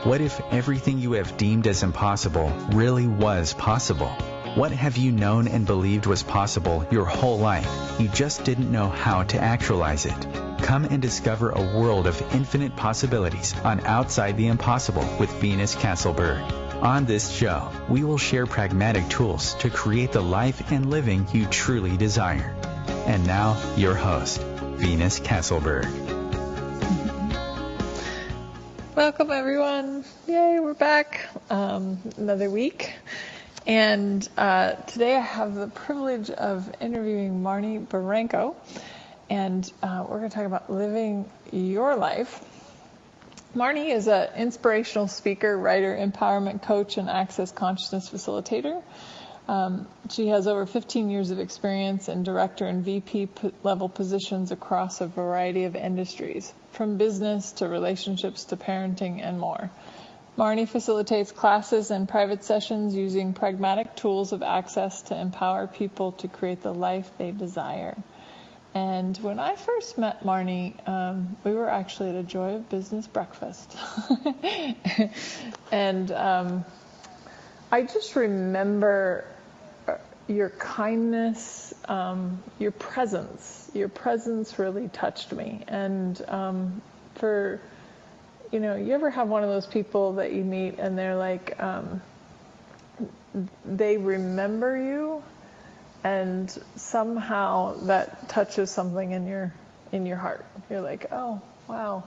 What if everything you have deemed as impossible really was possible? What have you known and believed was possible your whole life? You just didn't know how to actualize it. Come and discover a world of infinite possibilities on Outside the Impossible with Venus Castleberg. On this show, we will share pragmatic tools to create the life and living you truly desire. And now, your host, Venus Castleberg. Welcome, everyone. Yay, we're back. Another week. And today I have the privilege of interviewing Marnie Barranco. And we're going to talk about living your life. Marnie is an inspirational speaker, writer, empowerment coach, and Access Consciousness Facilitator. She has over 15 years of experience in director and VP level positions across a variety of industries, from business to relationships to parenting and more. Marnie facilitates classes and private sessions using pragmatic tools of access to empower people to create the life they desire. And when I first met Marnie, we were actually at a Joy of Business breakfast. And I just remember your kindness, your presence. Your presence really touched me. And you ever have one of those people that you meet and they're like, they remember you, and somehow that touches something in your heart. You're like, oh, wow.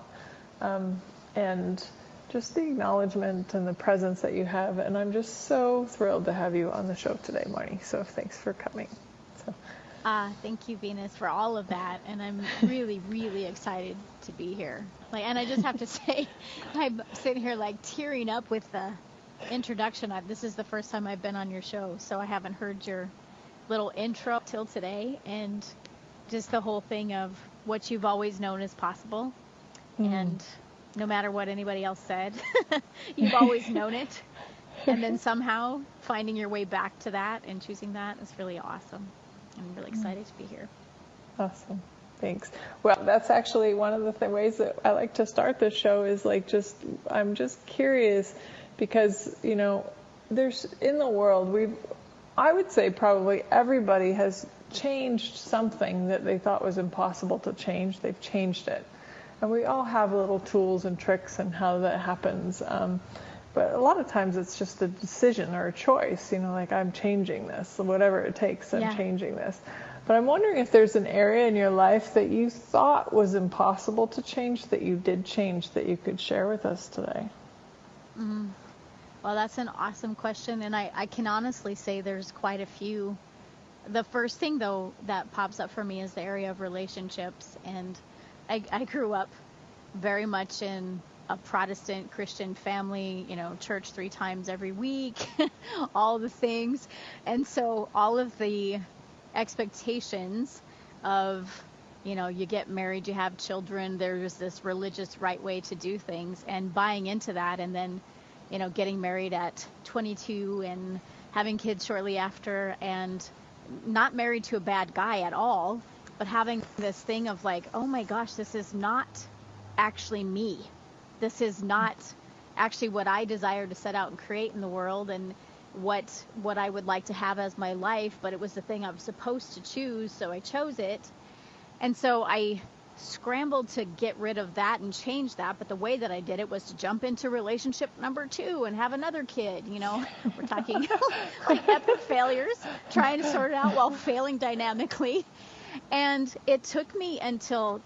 And just the acknowledgement and the presence that you have. And I'm just so thrilled to have you on the show today, Marnie. So thanks for coming. Thank you, Venus, for all of that. And I'm really, really excited to be here. And I just have to say, I'm sitting here tearing up with the introduction. This is the first time I've been on your show, so I haven't heard your little intro till today. And just the whole thing of what you've always known is possible. Mm. And no matter what anybody else said, you've always known it. And then somehow finding your way back to that and choosing that is really awesome. I'm really excited to be here. Awesome. Thanks. Well, that's actually one of the ways that I like to start this show is I'm just curious because, there's in the world, I would say probably everybody has changed something that they thought was impossible to change. They've changed it. And we all have little tools and tricks and how that happens. But a lot of times it's just a decision or a choice, I'm changing this, whatever it takes, I'm changing this. But I'm wondering if there's an area in your life that you thought was impossible to change, that you did change, that you could share with us today. Mm-hmm. Well, that's an awesome question. And I can honestly say there's quite a few. The first thing, though, that pops up for me is the area of relationships. And I grew up very much in a Protestant Christian family, church 3 times every week, all the things. And so all of the expectations of, you get married, you have children, there's this religious right way to do things, and buying into that, and then, getting married at 22 and having kids shortly after, and not married to a bad guy at all, but having this thing of oh my gosh, this is not actually me. This is not actually what I desire to set out and create in the world and what I would like to have as my life, but it was the thing I was supposed to choose, so I chose it. And so I scrambled to get rid of that and change that, but the way that I did it was to jump into relationship number 2 and have another kid. We're talking epic failures, trying to sort it out while failing dynamically. And it took me until,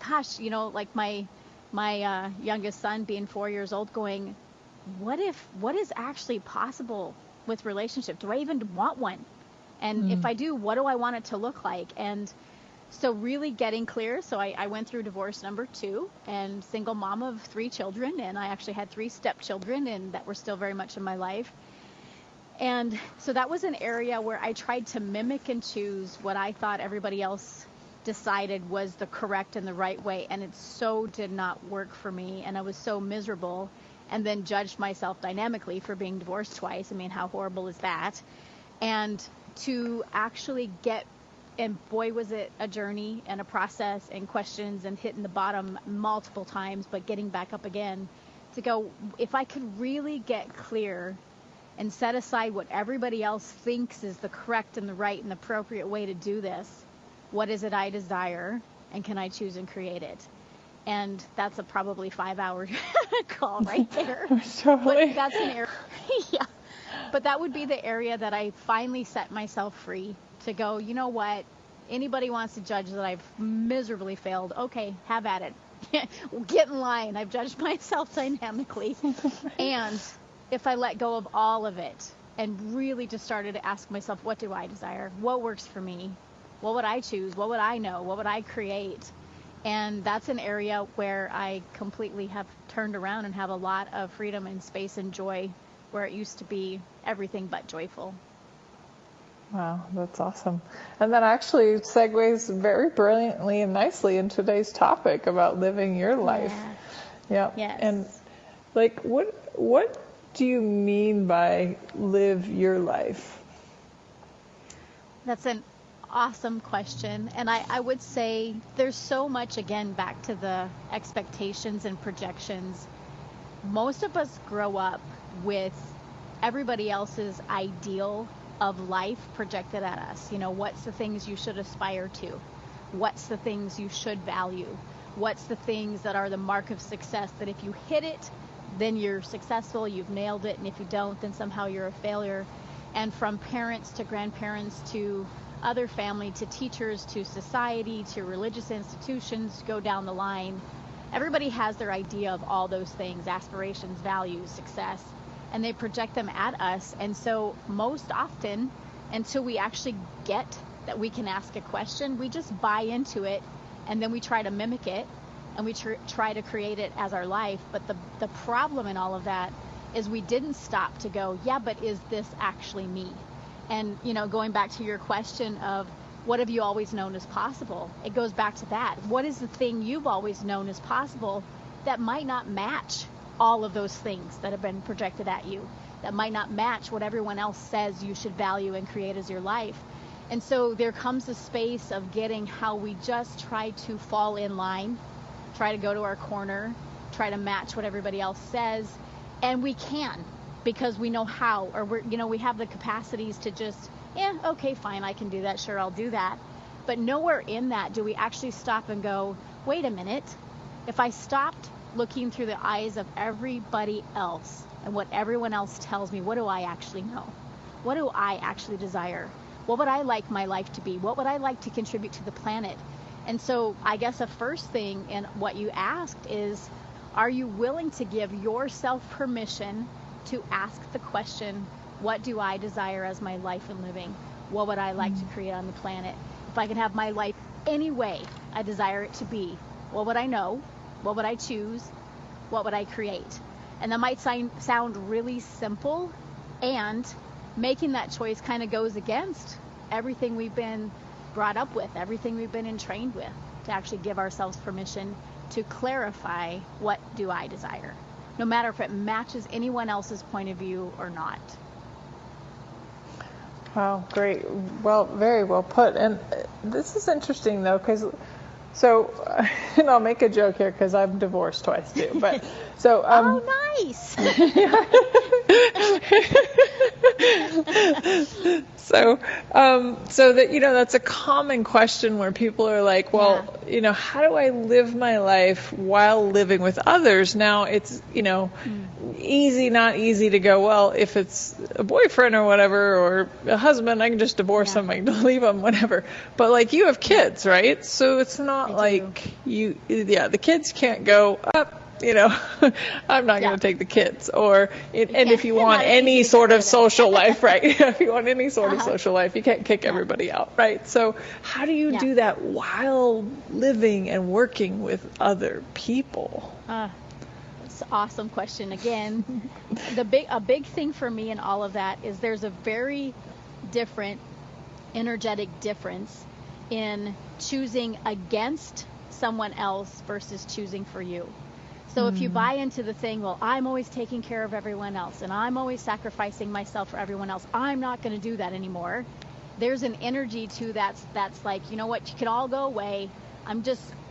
my youngest son being 4 years old going, what is actually possible with relationship? Do I even want one? And if I do, what do I want it to look like? And so really getting clear. So I went through divorce number 2 and single mom of 3 children. And I actually had 3 stepchildren, and that were still very much in my life. And so that was an area where I tried to mimic and choose what I thought everybody else decided was the correct and the right way, and it so did not work for me, and I was so miserable, and then judged myself dynamically for being divorced twice. I mean, how horrible is that? And to actually get, and boy was it a journey and a process and questions and hitting the bottom multiple times, but getting back up again to go, if I could really get clear and set aside what everybody else thinks is the correct and the right and the appropriate way to do this, what is it I desire, and can I choose and create it? And that's a probably 5-hour call right there. Totally. But that's an area, yeah. But that would be the area that I finally set myself free to go, you know what? Anybody wants to judge that I've miserably failed, okay, have at it. Get in line. I've judged myself dynamically. And if I let go of all of it and really just started to ask myself, what do I desire? What works for me? What would I choose? What would I know? What would I create? And that's an area where I completely have turned around and have a lot of freedom and space and joy, where it used to be everything but joyful. Wow, that's awesome. And that actually segues very brilliantly and nicely in today's topic about living your life. Yeah. Yes. And like, what do you mean by live your life? That's an awesome question. And I would say there's so much, again, back to the expectations and projections. Most of us grow up with everybody else's ideal of life projected at us. You know, what's the things you should aspire to? What's the things you should value? What's the things that are the mark of success, that if you hit it, then you're successful, you've nailed it, and if you don't, then somehow you're a failure. And from parents to grandparents to other family to teachers to society to religious institutions, go down the line, everybody has their idea of all those things, aspirations, values, success, and they project them at us. And so most often, until we actually get that we can ask a question, we just buy into it, and then we try to mimic it, and we try to create it as our life. But the problem in all of that is we didn't stop to go, yeah, but is this actually me? And, you know, going back to your question of what have you always known as possible? It goes back to that. What is the thing you've always known as possible that might not match all of those things that have been projected at you, that might not match what everyone else says you should value and create as your life? And so there comes a space of getting how we just try to fall in line, try to go to our corner, try to match what everybody else says. And we can, because we know how, or we have the capacities to just, okay, fine, I can do that. Sure, I'll do that. But nowhere in that do we actually stop and go, wait a minute. If I stopped looking through the eyes of everybody else and what everyone else tells me, what do I actually know? What do I actually desire? What would I like my life to be? What would I like to contribute to the planet? And so I guess the first thing in what you asked is, are you willing to give yourself permission to ask the question, what do I desire as my life and living? What would I like to create on the planet? If I could have my life any way I desire it to be, what would I know? What would I choose? What would I create? And that might sound really simple, and making that choice kind of goes against everything we've been brought up with, everything we've been entrained with, to actually give ourselves permission to clarify, what do I desire? No matter if it matches anyone else's point of view or not. Wow, great. Well, very well put. And this is interesting, though, because and I'll make a joke here because I'm divorced twice too. But so oh, nice. So that, that's a common question where people are like, well, how do I live my life while living with others? Now it's, easy, not easy to go, well, if it's a boyfriend or whatever, or a husband, I can just divorce them, I can leave them, whatever. But like, you have kids, right? So it's not like the kids can't go up. I'm not going to take the kids, and if you want any sort of social life, right? If you want any sort of social life, you can't kick everybody out, right? So how do you do that while living and working with other people? That's an awesome question. Again, a big thing for me in all of that is there's a very different energetic difference in choosing against someone else versus choosing for you. So if you buy into the thing, well, I'm always taking care of everyone else, and I'm always sacrificing myself for everyone else, I'm not going to do that anymore. There's an energy to that's like, you know what, you can all go away.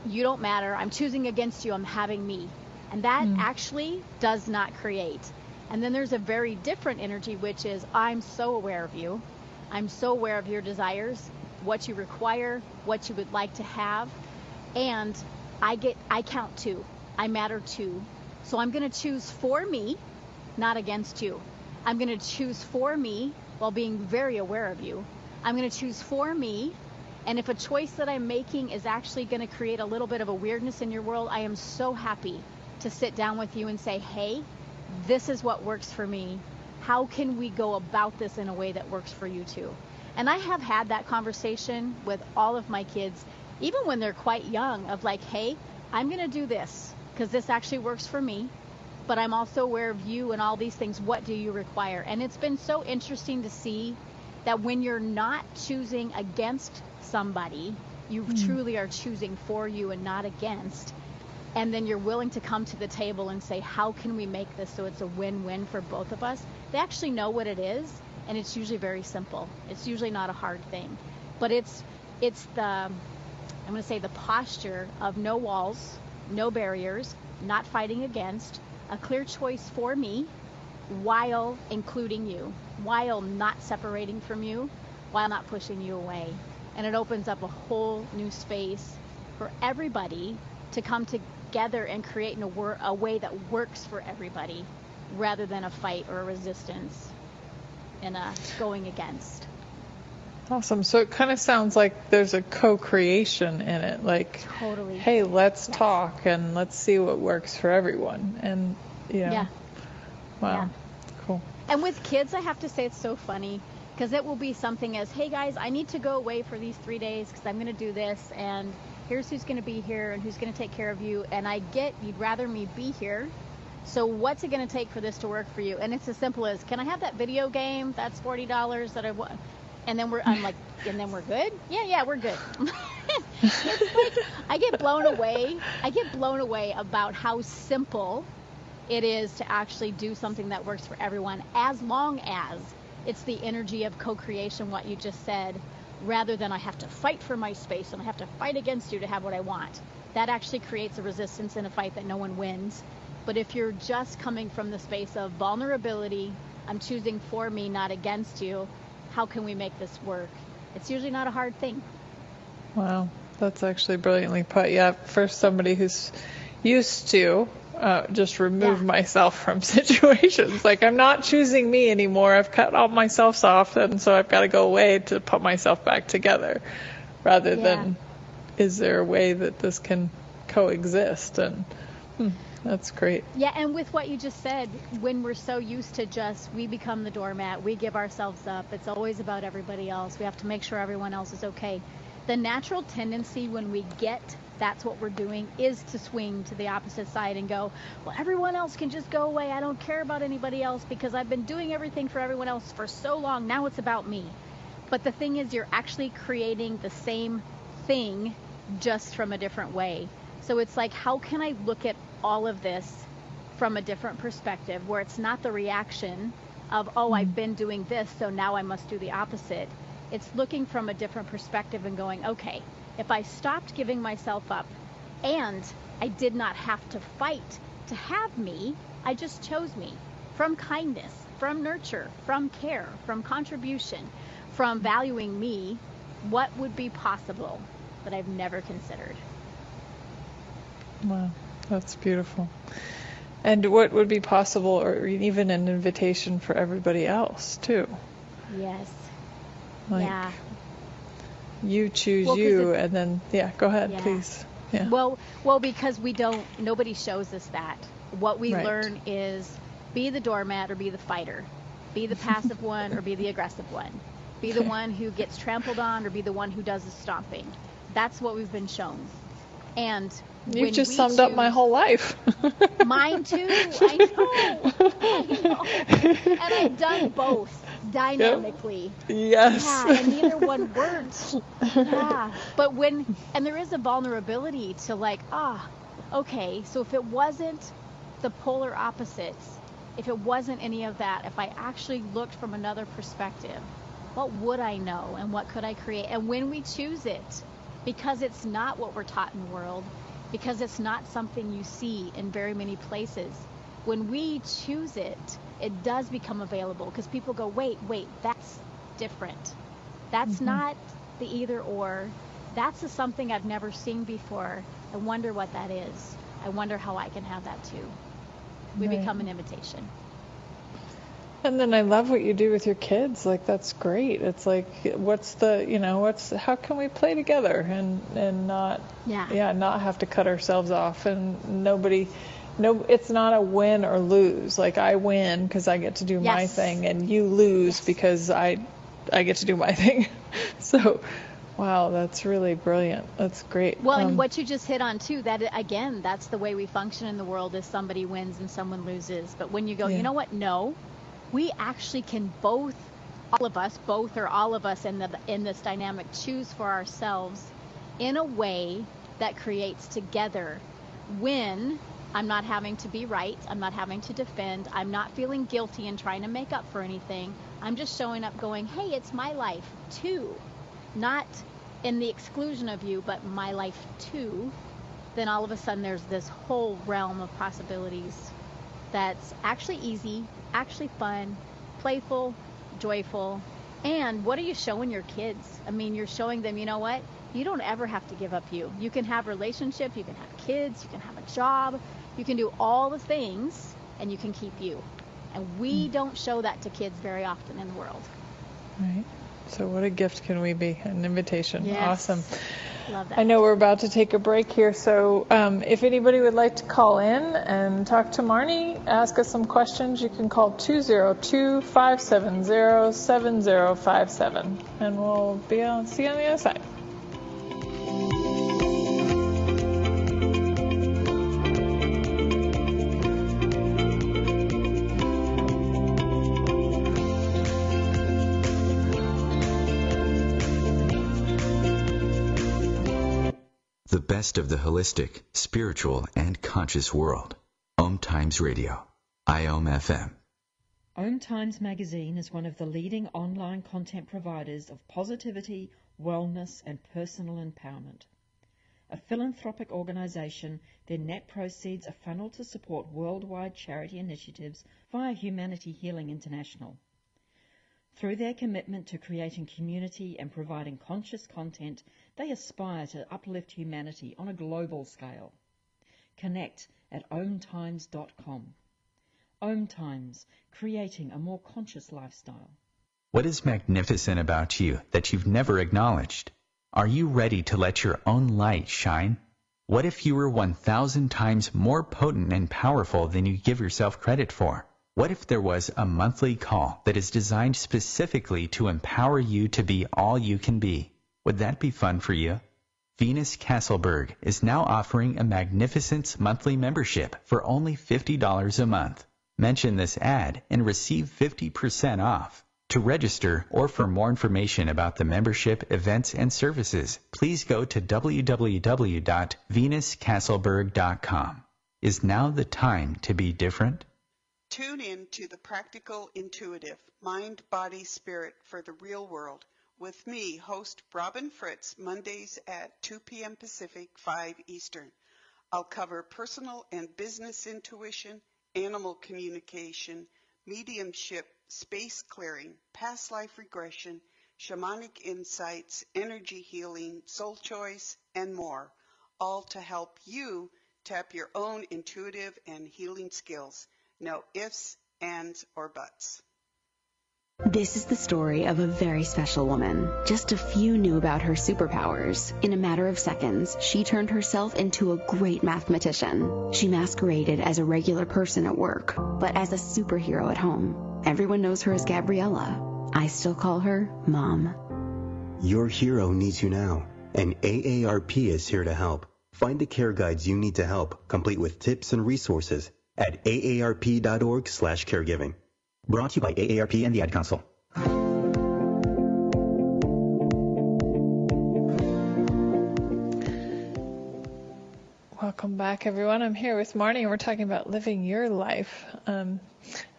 You don't matter. I'm choosing against you. I'm having me. And that actually does not create. And then there's a very different energy, which is, I'm so aware of you. I'm so aware of your desires, what you require, what you would like to have. And I count too. I matter too. So I'm going to choose for me, not against you. I'm going to choose for me while being very aware of you. I'm going to choose for me. And if a choice that I'm making is actually going to create a little bit of a weirdness in your world, I am so happy to sit down with you and say, hey, this is what works for me. How can we go about this in a way that works for you too? And I have had that conversation with all of my kids, even when they're quite young, of like, hey, I'm going to do this because this actually works for me, but I'm also aware of you and all these things. What do you require? And it's been so interesting to see that when you're not choosing against somebody, you truly are choosing for you and not against. And then you're willing to come to the table and say, how can we make this so it's a win-win for both of us? They actually know what it is, and it's usually very simple. It's usually not a hard thing. But it's the, I'm going to say, the posture of no walls, no barriers, not fighting against, a clear choice for me while including you, while not separating from you, while not pushing you away. And it opens up a whole new space for everybody to come together and create in a way that works for everybody, rather than a fight or a resistance and a going against. Awesome. So it kind of sounds like there's a co-creation in it. Like, totally. Hey, let's talk and let's see what works for everyone. And, you know, wow. Yeah. Cool. And with kids, I have to say it's so funny because it will be something as, hey guys, I need to go away for these 3 days because I'm going to do this, and here's who's going to be here and who's going to take care of you. And I get you'd rather me be here. So what's it going to take for this to work for you? And it's as simple as, can I have that video game? That's $40 that I want. And then I'm like, and then we're good? Yeah, we're good. It's like, I get blown away about how simple it is to actually do something that works for everyone, as long as it's the energy of co-creation, what you just said, rather than I have to fight for my space and I have to fight against you to have what I want. That actually creates a resistance in a fight that no one wins. But if you're just coming from the space of vulnerability, I'm choosing for me, not against you, how can we make this work? It's usually not a hard thing. Wow, that's actually brilliantly put. Yeah, for somebody who's used to just remove myself from situations. Like, I'm not choosing me anymore. I've cut all myself off, and so I've got to go away to put myself back together, rather than, is there a way that this can coexist? And that's great. Yeah, and with what you just said, when we're so used to just, we become the doormat, we give ourselves up, it's always about everybody else, we have to make sure everyone else is okay. The natural tendency when we get that's what we're doing is to swing to the opposite side and go, well, everyone else can just go away. I don't care about anybody else because I've been doing everything for everyone else for so long. Now it's about me. But the thing is, you're actually creating the same thing just from a different way. So it's like, how can I look at all of this from a different perspective where it's not the reaction of, oh, I've been doing this, so now I must do the opposite. It's looking from a different perspective and going, okay, if I stopped giving myself up and I did not have to fight to have me, I just chose me from kindness, from nurture, from care, from contribution, from valuing me, what would be possible that I've never considered? Wow, that's beautiful. And what would be possible, or even an invitation for everybody else too? Yes. Like, you choose you, and then, go ahead, please. Yeah. Well, because nobody shows us that. What we learn is be the doormat or be the fighter. Be the passive one or be the aggressive one. Be the one who gets trampled on or be the one who does the stomping. That's what we've been shown. And you've just summed up my whole life. Mine too. I know. And I've done both dynamically. Yes. Yeah, and neither one worked. Yeah. But and there is a vulnerability to like, okay, so if it wasn't the polar opposites, if it wasn't any of that, if I actually looked from another perspective, what would I know and what could I create? And when we choose it, because it's not what we're taught in the world, because it's not something you see in very many places. When we choose it, it does become available, because people go, wait, that's different. That's not the either or. That's something I've never seen before. I wonder what that is. I wonder how I can have that too. We become an invitation. And then I love what you do with your kids. Like, that's great. It's like, how can we play together and not have to cut ourselves off, and it's not a win or lose. Like, I win because I get to do my thing, and you lose because I get to do my thing. So, wow, that's really brilliant. That's great. Well, and what you just hit on too, that again, that's the way we function in the world, is somebody wins and someone loses. But when you go, you know what? No, we actually can both of us in this dynamic choose for ourselves in a way that creates together. When I'm not having to be right, I'm not having to defend, I'm not feeling guilty and trying to make up for anything. I'm just showing up going, hey, it's my life too. Not in the exclusion of you, but my life too. Then all of a sudden there's this whole realm of possibilities that's actually easy, actually fun, playful, joyful. And what are you showing your kids? I mean, you're showing them, you know what? You don't ever have to give up you. You can have a relationship, you can have kids, you can have a job, you can do all the things, and you can keep you. And we don't show that to kids very often in the world. Right. So what a gift can we be? An invitation. Yes. Awesome. Love that. I know we're about to take a break here, so if anybody would like to call in and talk to Marnie, ask us some questions, you can call 202-570-7057, and we'll see you on the other side. The best of the holistic, spiritual, and conscious world. OMTimes Radio. IOM FM. OMTimes magazine is one of the leading online content providers of positivity, wellness, and personal empowerment. A philanthropic organization, their net proceeds are funneled to support worldwide charity initiatives via Humanity Healing International. Through their commitment to creating community and providing conscious content, they aspire to uplift humanity on a global scale. Connect at omtimes.com. OMTimes, creating a more conscious lifestyle. What is magnificent about you that you've never acknowledged? Are you ready to let your own light shine? What if you were 1,000 times more potent and powerful than you give yourself credit for? What if there was a monthly call that is designed specifically to empower you to be all you can be? Would that be fun for you? Venus Castleberg is now offering a magnificent monthly membership for only $50 a month. Mention this ad and receive 50% off. To register or for more information about the membership, events, and services, please go to www.venuscastleberg.com. Is now the time to be different? Tune in to the Practical Intuitive, Mind, Body, Spirit for the Real World with me, host Robin Fritz, Mondays at 2 p.m. Pacific, 5 Eastern. I'll cover personal and business intuition, animal communication, mediumship, space clearing, past life regression, shamanic insights, energy healing, soul choice, and more, all to help you tap your own intuitive and healing skills. No ifs, ands, or buts. This is the story of a very special woman. Just a few knew about her superpowers. In a matter of seconds, she turned herself into a great mathematician. She masqueraded as a regular person at work, but as a superhero at home. Everyone knows her as Gabriella. I still call her Mom. Your hero needs you now, and AARP is here to help. Find the care guides you need to help, complete with tips and resources at aarp.org/caregiving. Brought to you by AARP and the Ad Council. Welcome back, everyone. I'm here with Marnie, and we're talking about living your life. And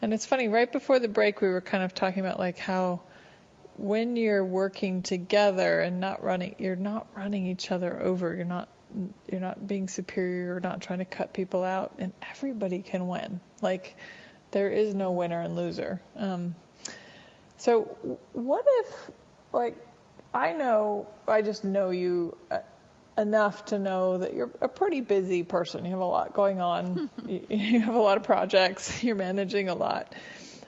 it's funny, right before the break, we were kind of talking about like how when you're working together and you're not running each other over, you're not you're not being superior or not trying to cut people out, and everybody can win. Like, there is no winner and loser. So what if, like, I just know you enough to know that you're a pretty busy person. You have a lot going on. You have a lot of projects. You're managing a lot.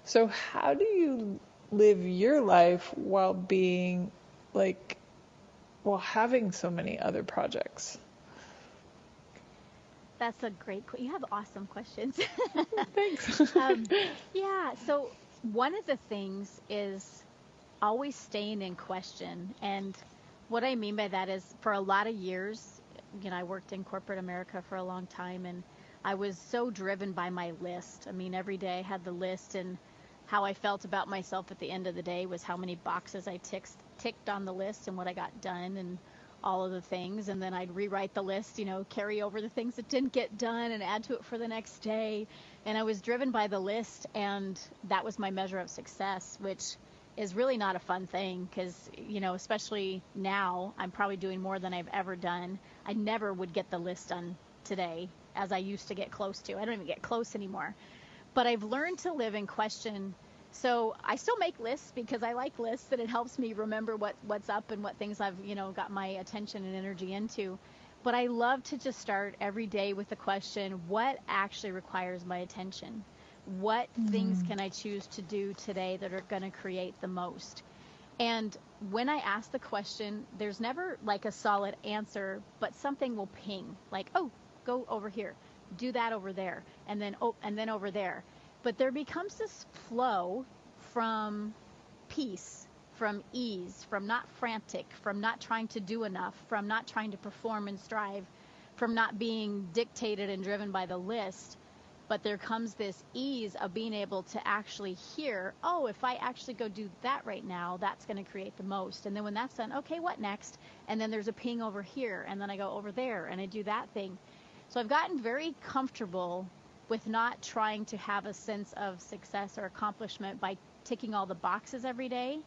So how do you live your life while being, like, while having so many other projects? That's a great question. You have awesome questions. Thanks. Yeah, so one of the things is always staying in question. And what I mean by that is, for a lot of years, I worked in corporate America for a long time, and I was so driven by my list. I mean, every day I had the list, and how I felt about myself at the end of the day was how many boxes I ticked on the list and what I got done and all of the things. And then I'd rewrite the list, carry over the things that didn't get done and add to it for the next day. And I was driven by the list, and that was my measure of success, which is really not a fun thing, because, especially now, I'm probably doing more than I've ever done. I never would get the list done today as I used to get close to. I don't even get close anymore. But I've learned to live in question. So I still make lists because I like lists, and it helps me remember what's up and what things I've, got my attention and energy into. But I love to just start every day with the question, what actually requires my attention? What things can I choose to do today that are going to create the most? And when I ask the question, there's never like a solid answer, but something will ping, like, oh, go over here, do that over there, and then over there. But there becomes this flow from peace, from ease, from not frantic, from not trying to do enough, from not trying to perform and strive, from not being dictated and driven by the list. But there comes this ease of being able to actually hear, oh, if I actually go do that right now, that's going to create the most. And then when that's done, okay, what next? And then there's a ping over here, and then I go over there, and I do that thing. So I've gotten very comfortable with not trying to have a sense of success or accomplishment by ticking all the boxes every day,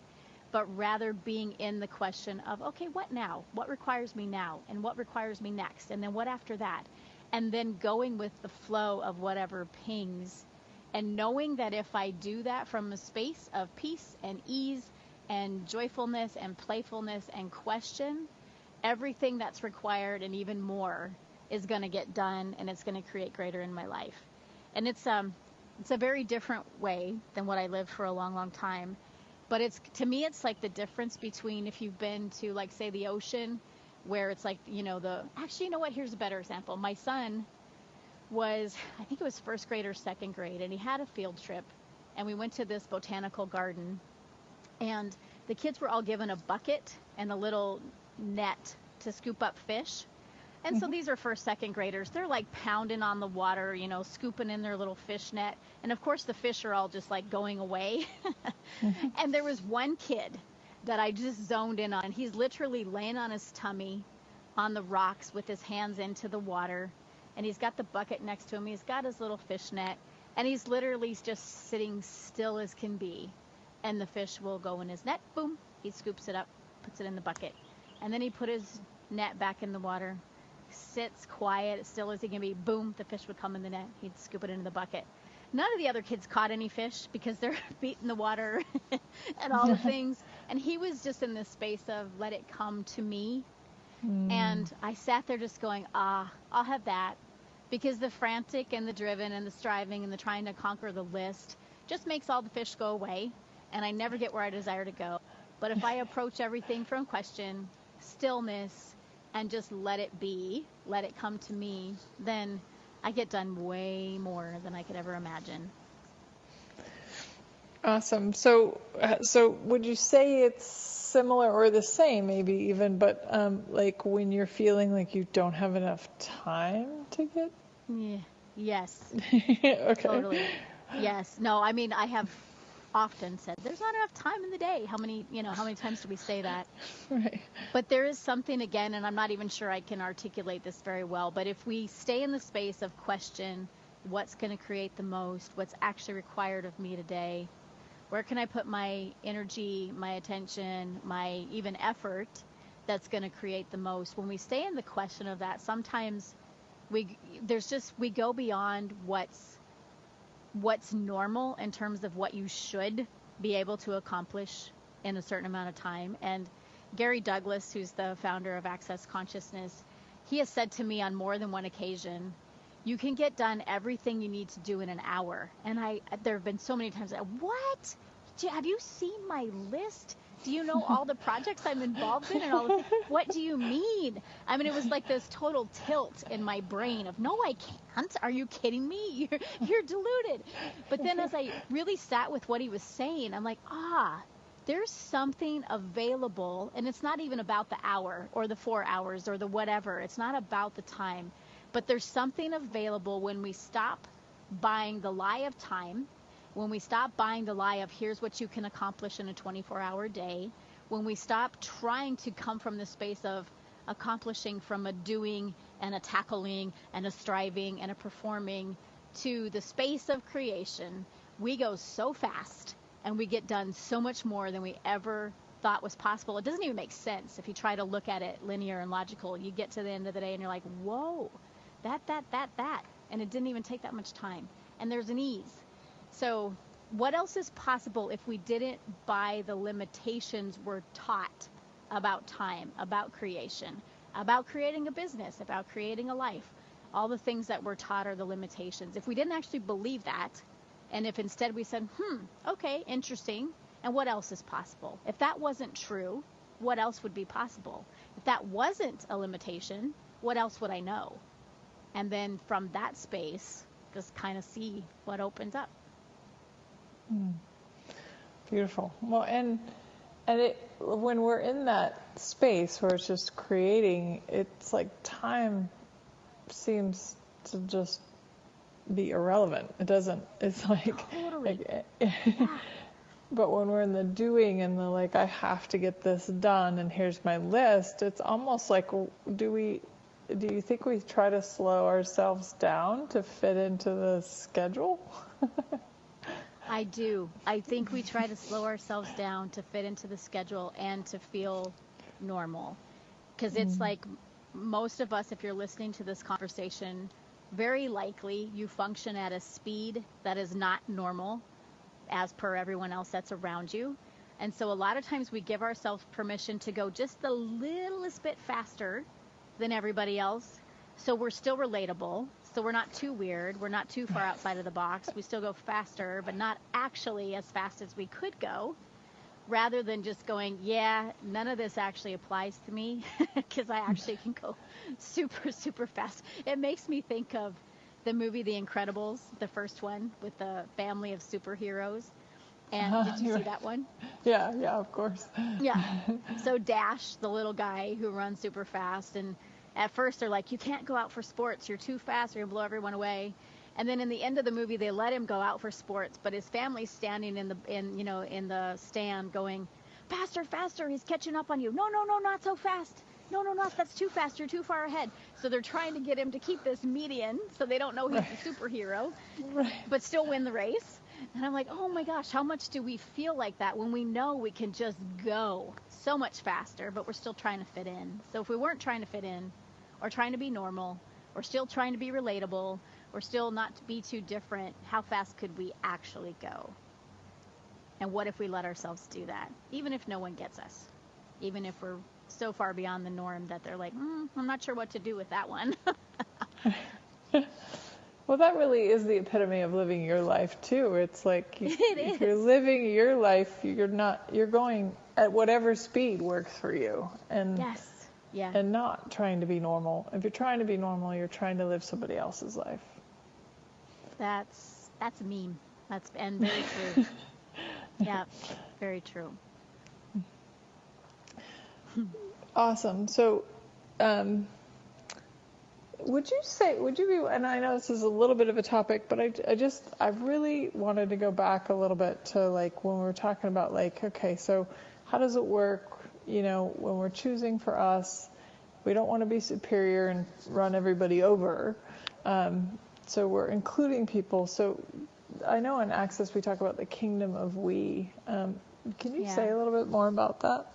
but rather being in the question of, okay, what now? What requires me now? And what requires me next? And then what after that? And then going with the flow of whatever pings, and knowing that if I do that from a space of peace and ease and joyfulness and playfulness and question, everything that's required and even more is going to get done, and it's going to create greater in my life. And it's a very different way than what I lived for a long, long time. But to me, it's like the difference between if you've been to, like, say, the ocean, where it's like, actually, you know what? Here's a better example. My son was, I think it was first grade or second grade, and he had a field trip, and we went to this botanical garden, and the kids were all given a bucket and a little net to scoop up fish. And so these are first, second graders. They're like pounding on the water, scooping in their little fish net. And of course the fish are all just like going away. And there was one kid that I just zoned in on. He's literally laying on his tummy on the rocks with his hands into the water. And he's got the bucket next to him. He's got his little fish net. And he's literally just sitting still as can be. And the fish will go in his net. Boom. He scoops it up, puts it in the bucket. And then he put his net back in the water, sits quiet, as still as he can be. Boom, the fish would come in the net. He'd scoop it into the bucket. None of the other kids caught any fish because they're beating the water and all the things. And he was just in this space of let it come to me. And I sat there just going, I'll have that. Because the frantic and the driven and the striving and the trying to conquer the list just makes all the fish go away. And I never get where I desire to go. But if I approach everything from question, stillness, and just let it be, let it come to me, then I get done way more than I could ever imagine. Awesome. So would you say it's similar or the same, maybe even, but like when you're feeling like you don't have enough time to get? Yeah. Yes. Okay. Totally. Yes. No, I mean, I have often said there's not enough time in the day. How many times do we say that? Right. But there is something, again, and I'm not even sure I can articulate this very well, but if we stay in the space of question, what's going to create the most, what's actually required of me today, where can I put my energy, my attention, my even effort, that's going to create the most. When we stay in the question of that, sometimes we go beyond what's normal in terms of what you should be able to accomplish in a certain amount of time. And Gary Douglas, who's the founder of Access Consciousness, he has said to me on more than one occasion, you can get done everything you need to do in an hour. And there have been so many times, what? Have you seen my list? Do you know all the projects I'm involved in and what do you mean? I mean, it was like this total tilt in my brain of, no, I can't. Are you kidding me? You're deluded. But then as I really sat with what he was saying, I'm like, there's something available, and it's not even about the hour or the 4 hours or the whatever. It's not about the time, but there's something available when we stop buying the lie of time, when we stop buying the lie of here's what you can accomplish in a 24-hour day, when we stop trying to come from the space of accomplishing from a doing and a tackling and a striving and a performing to the space of creation, we go so fast and we get done so much more than we ever thought was possible. It doesn't even make sense. If you try to look at it linear and logical, you get to the end of the day and you're like, whoa, that. And it didn't even take that much time. And there's an ease. So what else is possible if we didn't buy the limitations we're taught about time, about creation, about creating a business, about creating a life? All the things that we're taught are the limitations. If we didn't actually believe that, and if instead we said, okay, interesting, and what else is possible? If that wasn't true, what else would be possible? If that wasn't a limitation, what else would I know? And then from that space, just kind of see what opens up. Beautiful. Well, and when we're in that space where it's just creating, it's like time seems to just be irrelevant. It doesn't. It's like, totally. But when we're in the doing and the like, I have to get this done, and here's my list. It's almost like, do you think we try to slow ourselves down to fit into the schedule? I do. I think we try to slow ourselves down to fit into the schedule and to feel normal. Because it's like most of us, if you're listening to this conversation, very likely you function at a speed that is not normal as per everyone else that's around you. And so a lot of times we give ourselves permission to go just the littlest bit faster than everybody else. So we're still relatable. So we're not too weird. We're not too far outside of the box. We still go faster, but not actually as fast as we could go, rather than just going, none of this actually applies to me because I actually can go super, super fast. It makes me think of the movie The Incredibles, the first one with the family of superheroes. And did you see that one? Yeah, of course. Yeah. So Dash, the little guy who runs super fast, and at first they're like, you can't go out for sports. You're too fast. You're going to blow everyone away. And then in the end of the movie, they let him go out for sports, but his family's standing in the stand going, faster, faster. He's catching up on you. No, not so fast. No, that's too fast. You're too far ahead. So they're trying to get him to keep this median so they don't know he's a superhero, but still win the race. And I'm like, oh my gosh, how much do we feel like that when we know we can just go so much faster, but we're still trying to fit in? So if we weren't trying to fit in, or trying to be normal, or still trying to be relatable, or still not to be too different, how fast could we actually go? And what if we let ourselves do that? Even if no one gets us. Even if we're so far beyond the norm that they're like, I'm not sure what to do with that one. Well, that really is the epitome of living your life too. It's like if you're living your life, you're going at whatever speed works for you. And yes. Yeah. And not trying to be normal. If you're trying to be normal, you're trying to live somebody else's life. That's a meme. And very true. Yeah, very true. Awesome. So, would you be, and I know this is a little bit of a topic, but I really wanted to go back a little bit to like when we were talking about like, okay, so how does it work? When we're choosing for us, we don't want to be superior and run everybody over. So we're including people. So I know in Access we talk about the kingdom of we. Can you say a little bit more about that?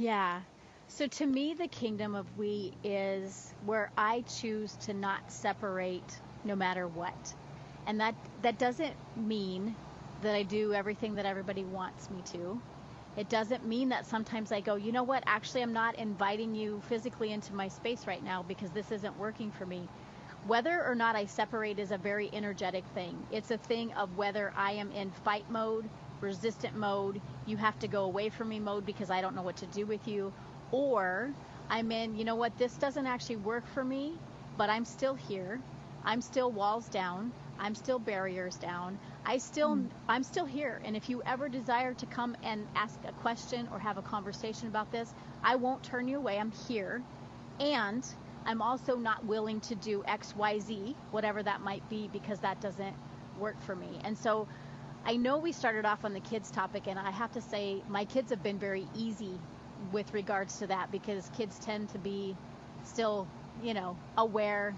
Yeah. So to me, the kingdom of we is where I choose to not separate no matter what. And that doesn't mean that I do everything that everybody wants me to. It doesn't mean that sometimes I go, you know what, actually I'm not inviting you physically into my space right now because this isn't working for me. Whether or not I separate is a very energetic thing. It's a thing of whether I am in fight mode, resistant mode, you have to go away from me mode because I don't know what to do with you, or I'm in, you know what, this doesn't actually work for me, but I'm still here. I'm still walls down. I'm still barriers down. I'm still here. And if you ever desire to come and ask a question or have a conversation about this, I won't turn you away. I'm here. And I'm also not willing to do X, Y, Z, whatever that might be, because that doesn't work for me. And so I know we started off on the kids topic, and I have to say my kids have been very easy with regards to that, because kids tend to be still, aware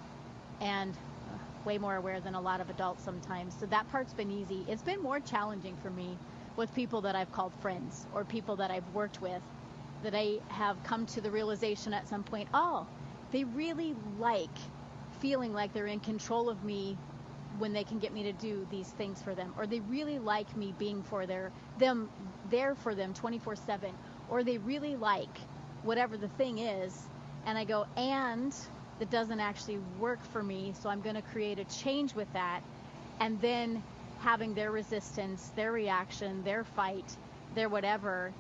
and way more aware than a lot of adults sometimes. So that part's been easy. It's been more challenging for me with people that I've called friends or people that I've worked with, that I have come to the realization at some point, oh, they really like feeling like they're in control of me when they can get me to do these things for them, or they really like me being there for them 24/7, or they really like whatever the thing is. And I go, and that doesn't actually work for me, so I'm going to create a change with that. And then having their resistance, their reaction, their fight, their whatever.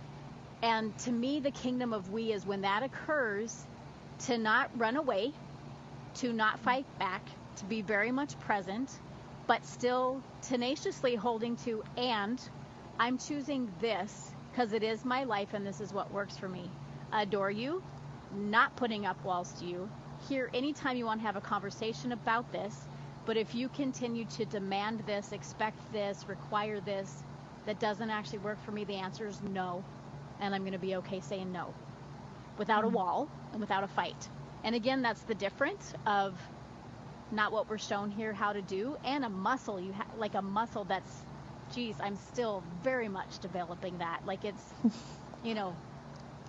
And to me, the kingdom of we is when that occurs, to not run away, to not fight back, to be very much present, but still tenaciously holding to, and I'm choosing this because it is my life and this is what works for me. Adore you, not putting up walls to you. Here, anytime you want to have a conversation about this, but if you continue to demand this, expect this, require this, that doesn't actually work for me, the answer is no. And I'm going to be okay saying no, without a wall and without a fight. And again, that's the difference of not what we're shown here how to do, and a muscle. You have like a muscle that's, geez, I'm still very much developing that. Like it's,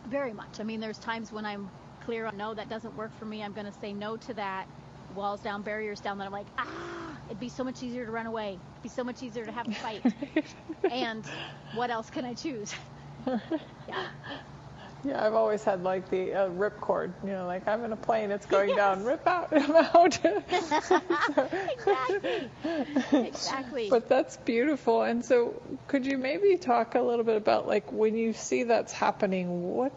very much. I mean, there's times when I'm clear on, no, that doesn't work for me. I'm going to say no to that. Walls down, barriers down. Then I'm like, it'd be so much easier to run away. It'd be so much easier to have a fight. And what else can I choose? Yeah. Yeah, I've always had like the ripcord, like I'm in a plane, it's going down, rip out, I'm out. Exactly. But that's beautiful. And so could you maybe talk a little bit about like when you see that's happening, what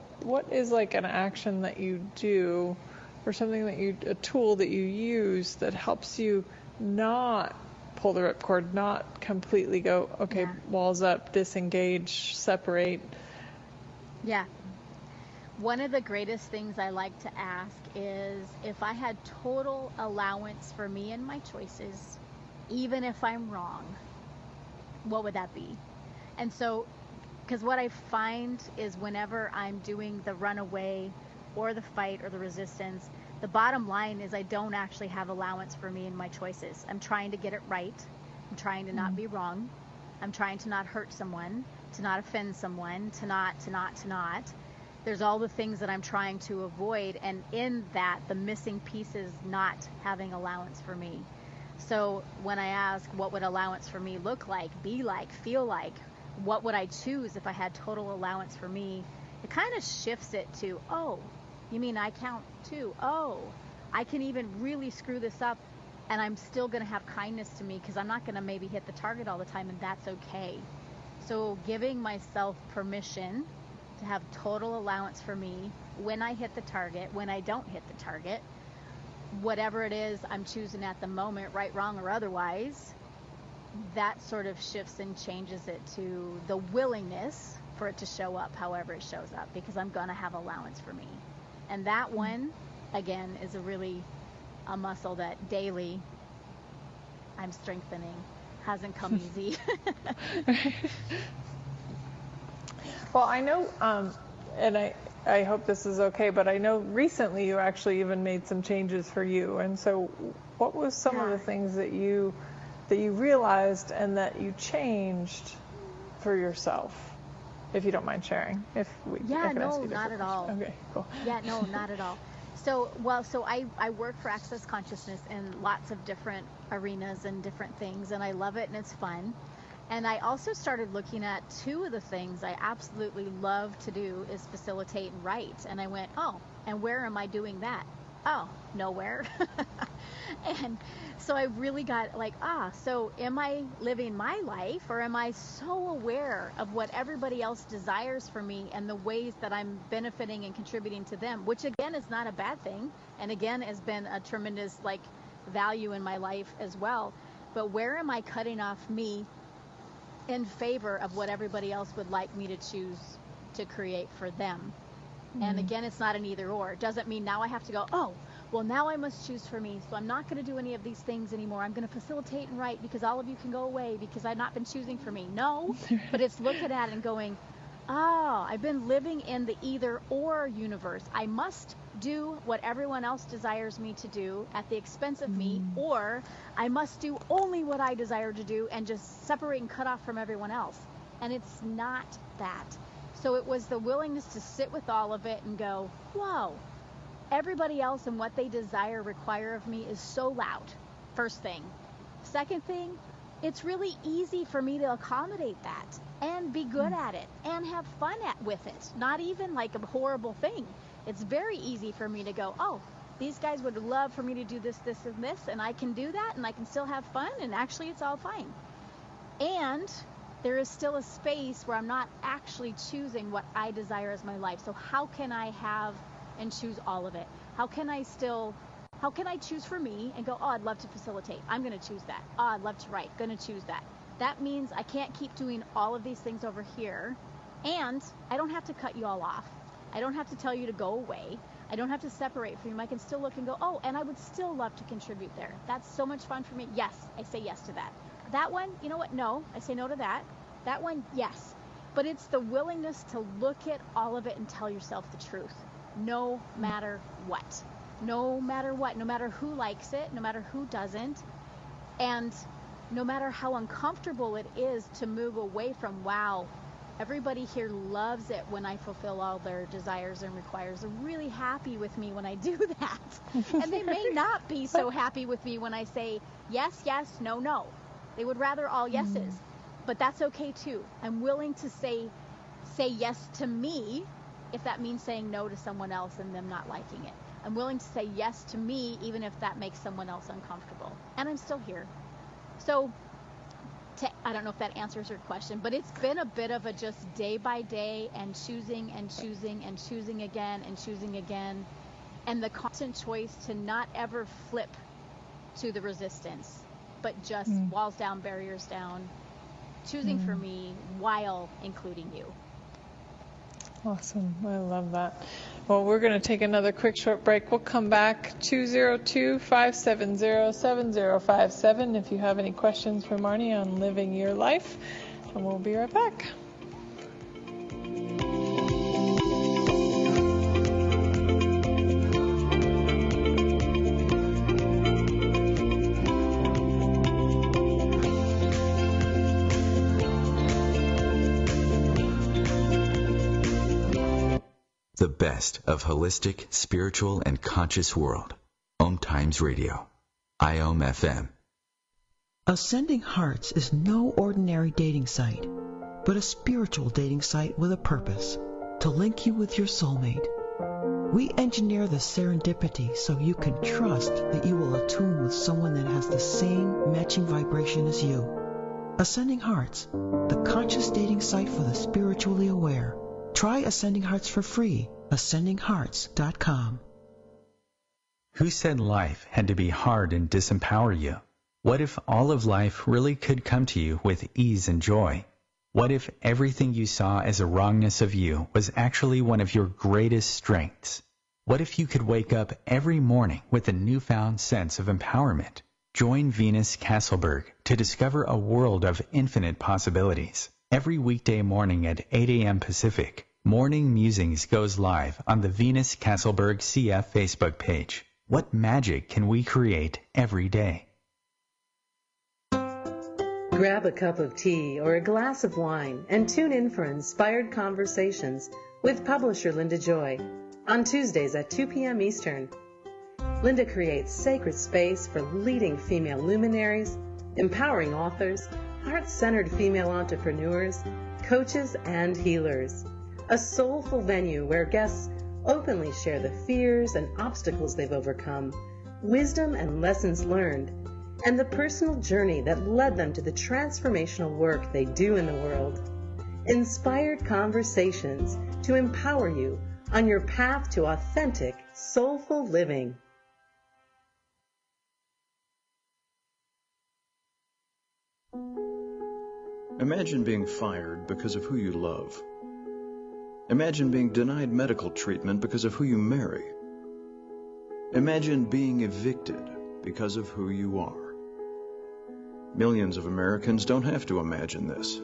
is like an action that you do or something a tool that you use that helps you not pull the ripcord, not completely go, okay, walls up, disengage, separate? Yeah. One of the greatest things I like to ask is, if I had total allowance for me and my choices, even if I'm wrong, what would that be? And so, because what I find is whenever I'm doing the runaway or the fight or the resistance, the bottom line is I don't actually have allowance for me and my choices. I'm trying to get it right. I'm trying to not be wrong. I'm trying to not hurt someone, to not offend someone, to not. There's all the things that I'm trying to avoid, and in that, the missing piece is not having allowance for me. So when I ask, what would allowance for me look like, be like, feel like, what would I choose if I had total allowance for me, it kind of shifts it to, oh, you mean I count too? Oh, I can even really screw this up, and I'm still going to have kindness to me because I'm not going to maybe hit the target all the time, and that's okay. So giving myself permission to have total allowance for me when I hit the target, when I don't hit the target, whatever it is I'm choosing at the moment, right, wrong, or otherwise, that sort of shifts and changes it to the willingness for it to show up however it shows up, because I'm going to have allowance for me. And that one, again, is a muscle that daily I'm strengthening. Hasn't come easy. Well, I know, and I hope this is okay, but I know recently you actually even made some changes for you. And so what was some of the things that you realized and that you changed for yourself if you don't mind sharing. If we, Yeah, no, not at all. Okay, cool. Yeah, no, not at all. So I work for Access Consciousness in lots of different arenas and different things, and I love it and it's fun. And I also started looking at two of the things I absolutely love to do is facilitate and write. And I went, oh, and where am I doing that? Oh, nowhere. And so I really got like, so am I living my life, or am I so aware of what everybody else desires for me and the ways that I'm benefiting and contributing to them, which again is not a bad thing, and again has been a tremendous like value in my life as well. But where am I cutting off me in favor of what everybody else would like me to choose to create for them? And again, it's not an either or. It doesn't mean now I have to go, oh, well, now I must choose for me, so I'm not going to do any of these things anymore. I'm going to facilitate and write because all of you can go away because I've not been choosing for me. No, but it's looking at it and going, I've been living in the either or universe. I must do what everyone else desires me to do at the expense of me, or I must do only what I desire to do and just separate and cut off from everyone else. And it's not that. So it was the willingness to sit with all of it and go, whoa, everybody else and what they desire, require of me is so loud. First thing. Second thing, it's really easy for me to accommodate that and be good at it and have fun with it. Not even like a horrible thing. It's very easy for me to go, oh, these guys would love for me to do this, this, and this, and I can do that, and I can still have fun, and actually it's all fine. And there is still a space where I'm not actually choosing what I desire as my life. So how can I have and choose all of it? How can I choose for me and go, oh, I'd love to facilitate. I'm going to choose that. Oh, I'd love to write. Going to choose that. That means I can't keep doing all of these things over here. And I don't have to cut you all off. I don't have to tell you to go away. I don't have to separate from you. I can still look and go, oh, and I would still love to contribute there. That's so much fun for me. Yes, I say yes to that. That one, you know what? No, I say no to that. That one, yes. But it's the willingness to look at all of it and tell yourself the truth. No matter what. No matter what. No matter who likes it. No matter who doesn't. And no matter how uncomfortable it is to move away from, wow, everybody here loves it when I fulfill all their desires and requires. They're really happy with me when I do that. And they may not be so happy with me when I say yes, yes, no, no. They would rather all yeses. But that's okay too. I'm willing to say yes to me if that means saying no to someone else and them not liking it. I'm willing to say yes to me even if that makes someone else uncomfortable. And I'm still here. So I don't know if that answers your question, but it's been a bit of a just day by day and choosing and choosing and choosing again and choosing again. And the constant choice to not ever flip to the resistance, but just walls down, barriers down, choosing for me while including you. Awesome. I love that. Well, we're going to take another quick short break. We'll come back 202-570-7057 if you have any questions for Marnie on living your life. And we'll be right back. The best of holistic, spiritual, and conscious world. OMTimes Radio. IOM FM. Ascending Hearts is no ordinary dating site, but a spiritual dating site with a purpose, to link you with your soulmate. We engineer the serendipity so you can trust that you will attune with someone that has the same matching vibration as you. Ascending Hearts, the conscious dating site for the spiritually aware. Try Ascending Hearts for free. AscendingHearts.com. Who said life had to be hard and disempower you? What if all of life really could come to you with ease and joy? What if everything you saw as a wrongness of you was actually one of your greatest strengths? What if you could wake up every morning with a newfound sense of empowerment? Join Venus Castleberg to discover a world of infinite possibilities. Every weekday morning at 8 a.m. Pacific, Morning Musings goes live on the Venus Castleberg CF Facebook page. What magic can we create every day? Grab a cup of tea or a glass of wine and tune in for Inspired Conversations with publisher Linda Joy on Tuesdays at 2 p.m. Eastern. Linda creates sacred space for leading female luminaries, empowering authors, heart-centered female entrepreneurs, coaches, and healers. A soulful venue where guests openly share the fears and obstacles they've overcome, wisdom and lessons learned, and the personal journey that led them to the transformational work they do in the world. Inspired Conversations to empower you on your path to authentic, soulful living. Imagine being fired because of who you love. Imagine being denied medical treatment because of who you marry. Imagine being evicted because of who you are. Millions of Americans don't have to imagine this.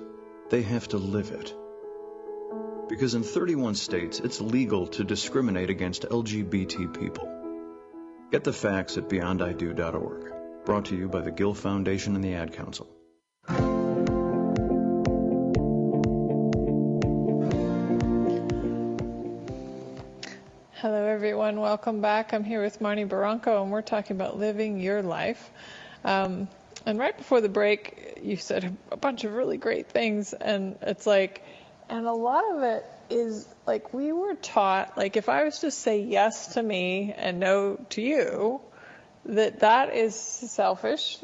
They have to live it. Because in 31 states, it's legal to discriminate against LGBT people. Get the facts at beyondido.org. Brought to you by the Gill Foundation and the Ad Council. Hello, everyone. Welcome back. I'm here with Marnie Barranco, and we're talking about living your life. And right before the break, you said a bunch of really great things, and it's like, and a lot of it is like we were taught, like if I was to say yes to me and no to you, that is selfish.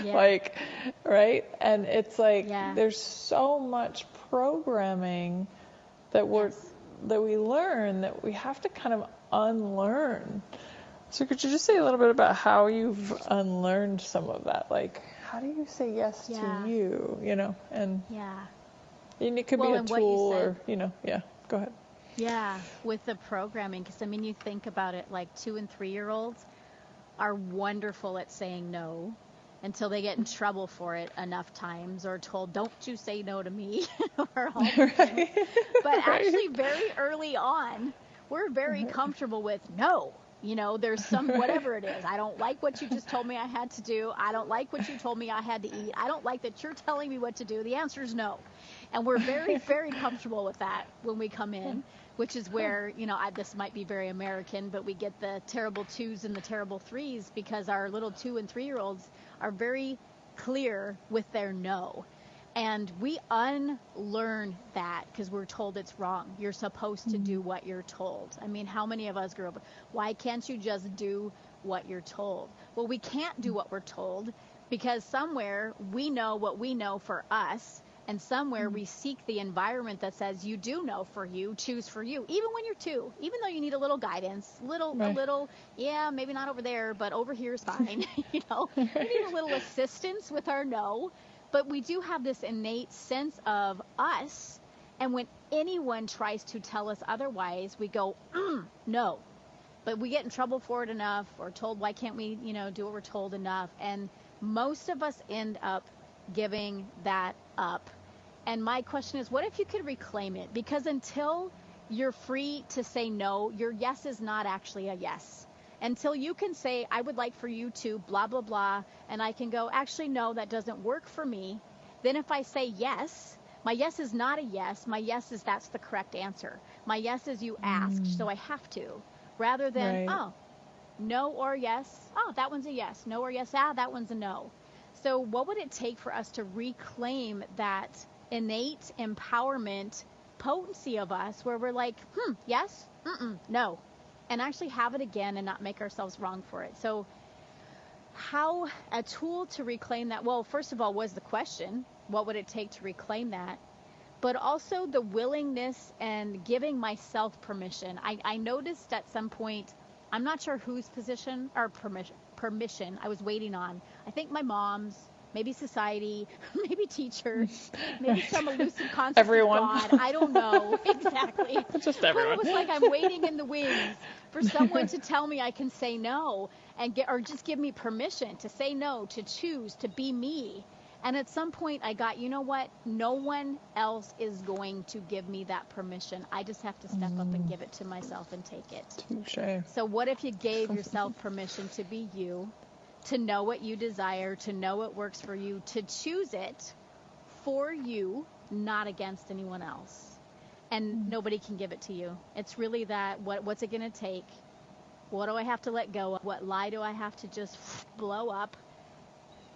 Like, right? And it's like there's so much programming that we learn that we have to kind of unlearn. So could you just say a little bit about how you've unlearned some of that? Like, how do you say yes to you, and it could be a tool or, go ahead. Yeah, with the programming, because, you think about it, like 2- and 3-year-olds are wonderful at saying no until they get in trouble for it enough times or told, don't you say no to me, or all right. But actually very early on, we're very comfortable with no. There's some, whatever it is. I don't like what you just told me I had to do. I don't like what you told me I had to eat. I don't like that you're telling me what to do. The answer is no. And we're very, very comfortable with that when we come in, which is where, this might be very American, but we get the terrible 2s and the terrible 3s because our little 2- and 3-year-olds are very clear with their no. And we unlearn that because we're told it's wrong. You're supposed to do what you're told. How many of us grew up, why can't you just do what you're told? Well, we can't do what we're told because somewhere we know what we know for us, and somewhere we seek the environment that says you do know for you, choose for you, even when you're 2, even though you need a little guidance, a little, maybe not over there, but over here is fine. We need a little assistance with our no. But we do have this innate sense of us, and when anyone tries to tell us otherwise, we go, no. But we get in trouble for it enough, or told, why can't we, do what we're told enough? And most of us end up giving that up. And my question is, what if you could reclaim it? Because until you're free to say no, your yes is not actually a yes. Until you can say, I would like for you to blah, blah, blah, and I can go, actually, no, that doesn't work for me. Then if I say yes, my yes is not a yes. My yes is that's the correct answer. My yes is you asked, so I have to. Rather than, no or yes. Oh, that one's a yes. No or yes. That one's a no. So what would it take for us to reclaim that innate empowerment potency of us where we're like, yes, no. And actually have it again and not make ourselves wrong for it. So how a tool to reclaim that? Well, first of all, was the question, what would it take to reclaim that? But also the willingness and giving myself permission. I noticed at some point, I'm not sure whose position or permission I was waiting on. I think my mom's, maybe society, maybe teachers, maybe some elusive concept everyone. of God. I don't know exactly. Just everyone. But it was like I'm waiting in the wings for someone to tell me I can say no or just give me permission to say no, to choose, to be me. And at some point I got, you know what? No one else is going to give me that permission. I just have to step up and give it to myself and take it. Touché. So what if you gave yourself permission to be you, to know what you desire, to know what works for you, to choose it for you, not against anyone else. And nobody can give it to you. It's really that, what's it going to take? What do I have to let go of? What lie do I have to just blow up?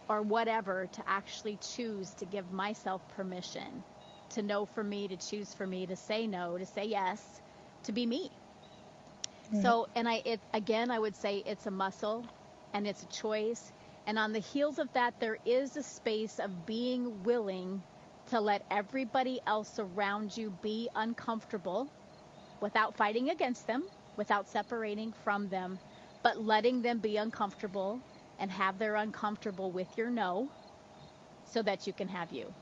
Or whatever, to actually choose to give myself permission to know for me, to choose for me, to say no, to say yes, to be me. So, and I would say it's a muscle and it's a choice. And on the heels of that, there is a space of being willing to let everybody else around you be uncomfortable without fighting against them, without separating from them, but letting them be uncomfortable and have their uncomfortable with your no so that you can have you.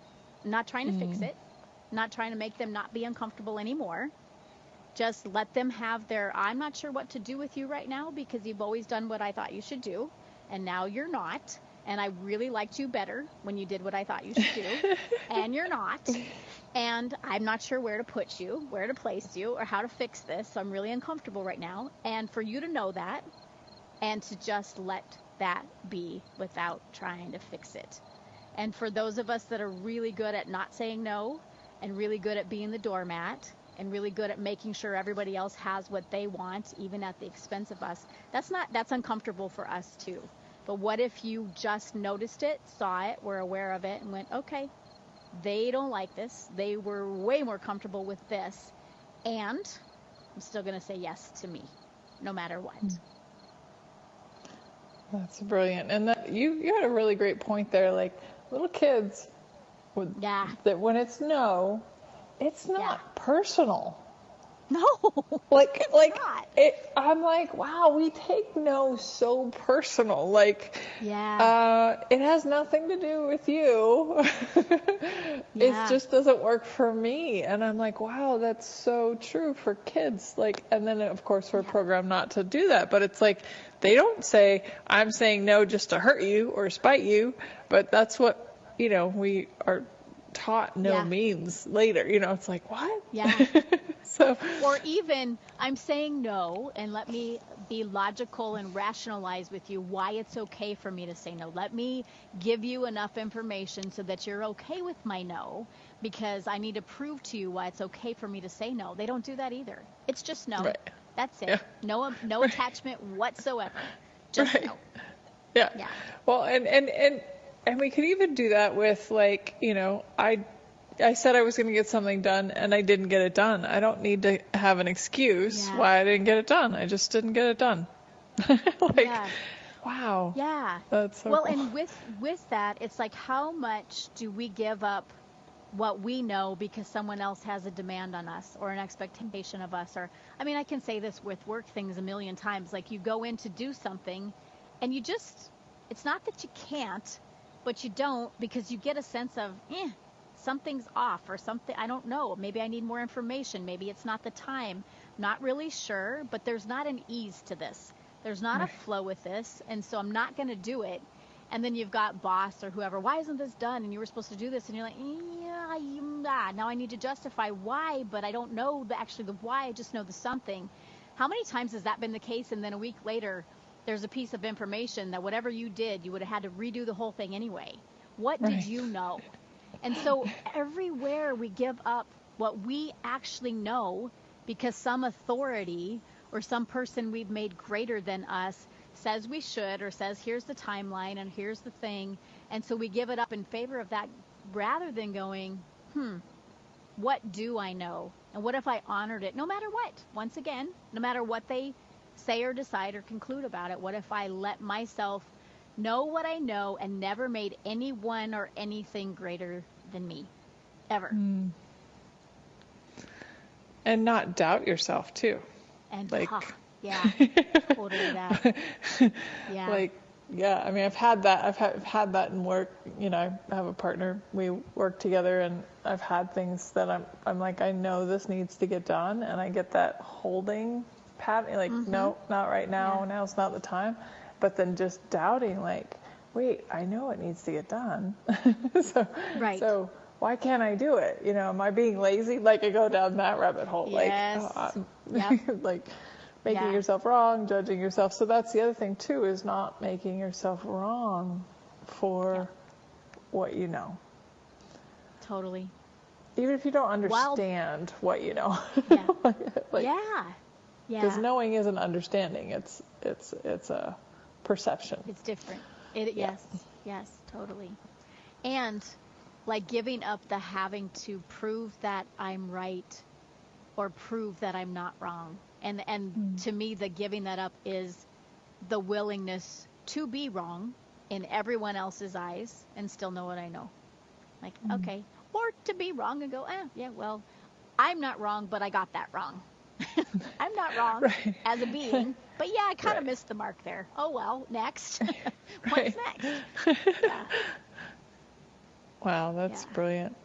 Not trying to fix it, not trying to make them not be uncomfortable anymore. Just let them have their, I'm not sure what to do with you right now because you've always done what I thought you should do, and now you're not. And I really liked you better when you did what I thought you should do, and you're not. And I'm not sure where to put you, where to place you, or how to fix this. So I'm really uncomfortable right now. And for you to know that and to just let that be without trying to fix it. And for those of us that are really good at not saying no and really good at being the doormat and really good at making sure everybody else has what they want, even at the expense of us, that's uncomfortable for us too. But what if you just noticed it, saw it, were aware of it, and went, okay, they don't like this. They were way more comfortable with this. And I'm still going to say yes to me, no matter what. That's brilliant. And that, you had a really great point there. Like little kids, that when it's no, it's not personal. No, like I'm like, wow, we take no so personal. Like, it has nothing to do with you. It just doesn't work for me. And I'm like, wow, that's so true for kids. Like, and then of course we're programmed not to do that. But it's like they don't say, I'm saying no just to hurt you or spite you. But that's what we are taught no means later. It's like, what? So, or even I'm saying no, and let me be logical and rationalize with you why it's okay for me to say no. Let me give you enough information so that you're okay with my no, because I need to prove to you why it's okay for me to say no. They don't do that either. It's just no. Right. That's it. Yeah. No attachment whatsoever. Just no. Yeah. Well, and we could even do that with, like, I said I was going to get something done and I didn't get it done. I don't need to have an excuse why I didn't get it done. I just didn't get it done. Wow. Yeah. That's so cool. And with that, it's like, how much do we give up what we know because someone else has a demand on us or an expectation of us? Or, I mean, I can say this with work things a million times. Like, you go in to do something and it's not that you can't, but you don't, because you get a sense of, something's off or something. I don't know. Maybe I need more information. Maybe it's not the time. Not really sure, but there's not an ease to this. There's not a flow with this. And so I'm not going to do it. And then you've got boss or whoever, why isn't this done? And you were supposed to do this. And you're like, now I need to justify why, but I don't know the why. I just know the something. How many times has that been the case? And then a week later, there's a piece of information that whatever you did, you would have had to redo the whole thing anyway. What did you know? And so everywhere we give up what we actually know because some authority or some person we've made greater than us says we should, or says here's the timeline and here's the thing. And so we give it up in favor of that rather than going, what do I know? And what if I honored it? No matter what, once again, no matter what they say or decide or conclude about it, what if I let myself know what I know and never made anyone or anything greater than me, ever. And not doubt yourself too. And totally that. I mean, I've had that. I've had that in work. I have a partner. We work together, and I've had things that I'm like, I know this needs to get done, and I get that holding pattern. Like, no, not right now. Yeah. Now's not the time. But then just doubting, like, wait, I know it needs to get done. So why can't I do it? Am I being lazy? Like, I go down that rabbit hole. Yes. Like, making yourself wrong, judging yourself. So that's the other thing too, is not making yourself wrong for what you know. Totally. Even if you don't understand what you know. Yeah. Like, yeah. Because knowing isn't understanding. It's a perception. It's different. Yes, totally. And like giving up the having to prove that I'm right or prove that I'm not wrong. And to me, the giving that up is the willingness to be wrong in everyone else's eyes and still know what I know. Like, okay. Or to be wrong and go, well, I'm not wrong, but I got that wrong. I'm not wrong as a being, but I kind of missed the mark there. Oh, well, next. What's next? Yeah. Wow, that's brilliant.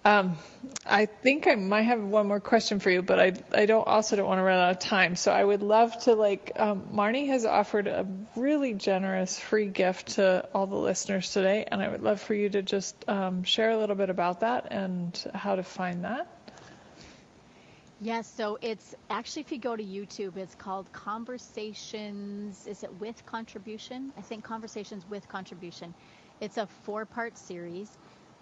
I think I might have one more question for you, but I don't want to run out of time. So I would love to, Marnie has offered a really generous free gift to all the listeners today, and I would love for you to just share a little bit about that and how to find that. Yes, so it's actually, if you go to YouTube, it's called Conversations, is it with Contribution? I think Conversations with Contribution. It's a 4-part series,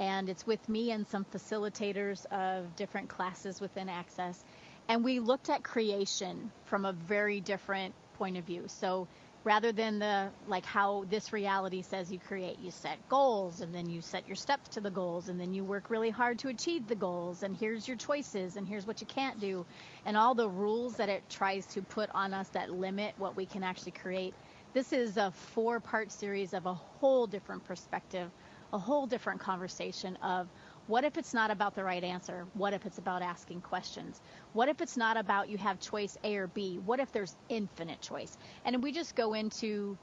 and it's with me and some facilitators of different classes within Access. And we looked at creation from a very different point of view. So rather than how this reality says you create, you set goals, and then you set your steps to the goals, and then you work really hard to achieve the goals, and here's your choices, and here's what you can't do, and all the rules that it tries to put on us that limit what we can actually create. This is a 4-part series of a whole different perspective, a whole different conversation of what if it's not about the right answer? What if it's about asking questions? What if it's not about you have choice A or B? What if there's infinite choice? And we just go into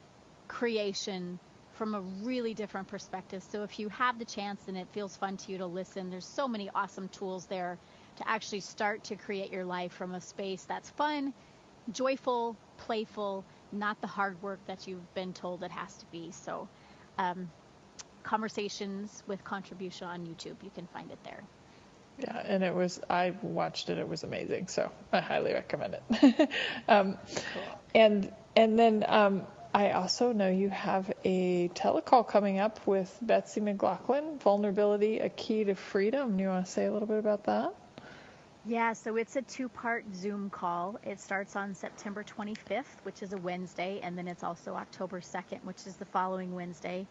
creation from a really different perspective. So if you have the chance and it feels fun to you to listen, there's so many awesome tools there to actually start to create your life from a space that's fun, joyful, playful, not the hard work that you've been told it has to be. So Conversations with Contribution on YouTube. You can find it there. Yeah, and I watched it. It was amazing. So I highly recommend it. Cool. And then I also know you have a telecall coming up with Betsy McLaughlin, Vulnerability, A Key to Freedom. Do you want to say a little bit about that? Yeah, so it's a 2-part Zoom call. It starts on September 25th, which is a Wednesday, and then it's also October 2nd, which is the following Wednesday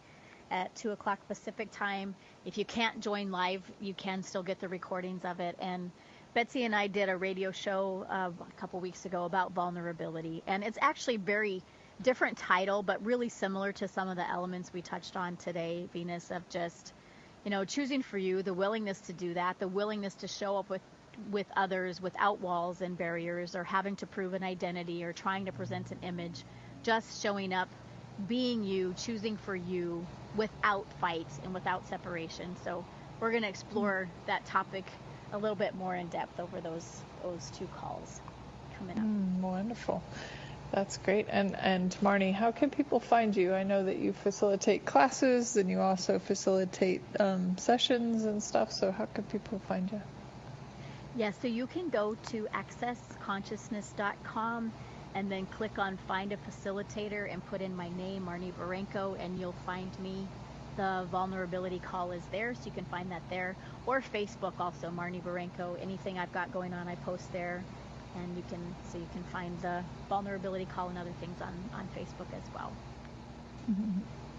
at 2 o'clock Pacific time. If you can't join live, you can still get the recordings of it. And Betsy and I did a radio show a couple weeks ago about vulnerability. And it's actually very different title, but really similar to some of the elements we touched on today, Venus, of just, choosing for you, the willingness to do that, the willingness to show up with others without walls and barriers or having to prove an identity or trying to present an image, just showing up, being you, choosing for you without fights and without separation. So we're going to explore that topic a little bit more in depth over those 2 calls coming up. Wonderful. That's great. And Marnie, how can people find you? I know that you facilitate classes and you also facilitate sessions and stuff. So how can people find you? Yeah, so you can go to accessconsciousness.com and then click on Find a Facilitator and put in my name, Marnie Barranco, and you'll find me. The vulnerability call is there, so you can find that there. Or Facebook also, Marnie Barranco. Anything I've got going on, I post there. And you can find the vulnerability call and other things on Facebook as well.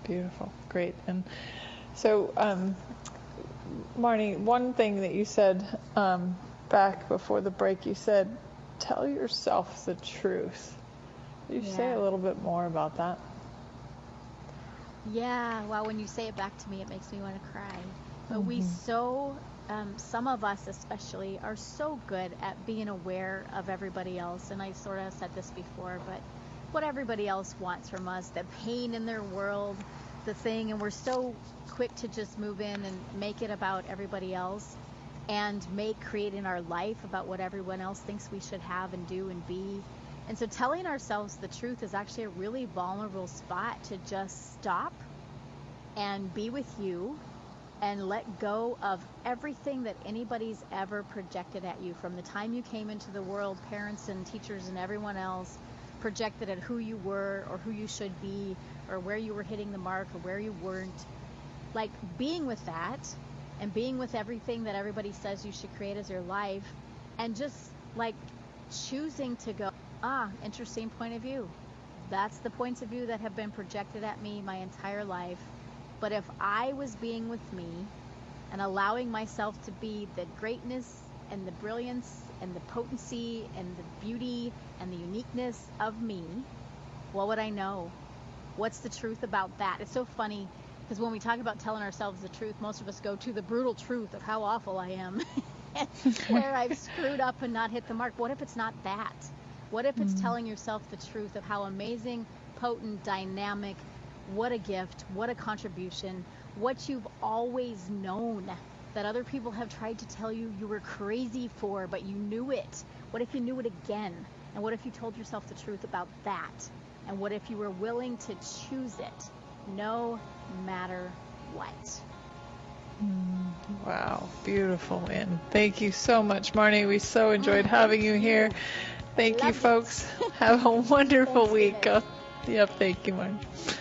Beautiful. Great. And so, Marnie, one thing that you said back before the break, you said, tell yourself the truth. Can you say a little bit more about that? Yeah, well, when you say it back to me, it makes me want to cry. But we some of us especially are so good at being aware of everybody else. And I sort of said this before, but what everybody else wants from us, the pain in their world, the thing, and we're so quick to just move in and make it about everybody else and creating our life about what everyone else thinks we should have and do and be. And so telling ourselves the truth is actually a really vulnerable spot to just stop and be with you and let go of everything that anybody's ever projected at you from the time you came into the world. Parents and teachers and everyone else projected at who you were or who you should be or where you were hitting the mark or where you weren't. Like, being with that and being with everything that everybody says you should create as your life, and just like choosing to go, interesting point of view. That's the points of view that have been projected at me my entire life. But if I was being with me and allowing myself to be the greatness and the brilliance and the potency and the beauty and the uniqueness of me, what would I know? What's the truth about that? It's so funny, because when we talk about telling ourselves the truth, most of us go to the brutal truth of how awful I am, where I've screwed up and not hit the mark. What if it's not that? What if it's telling yourself the truth of how amazing, potent, dynamic, what a gift, what a contribution, what you've always known that other people have tried to tell you you were crazy for, but you knew it? What if you knew it again? And what if you told yourself the truth about that? And what if you were willing to choose it no matter what? Wow, beautiful, Lynn. Thank you so much, Marnie. We so enjoyed having you here. Thank you, folks. Have a wonderful week. Yep, thank you, Marnie.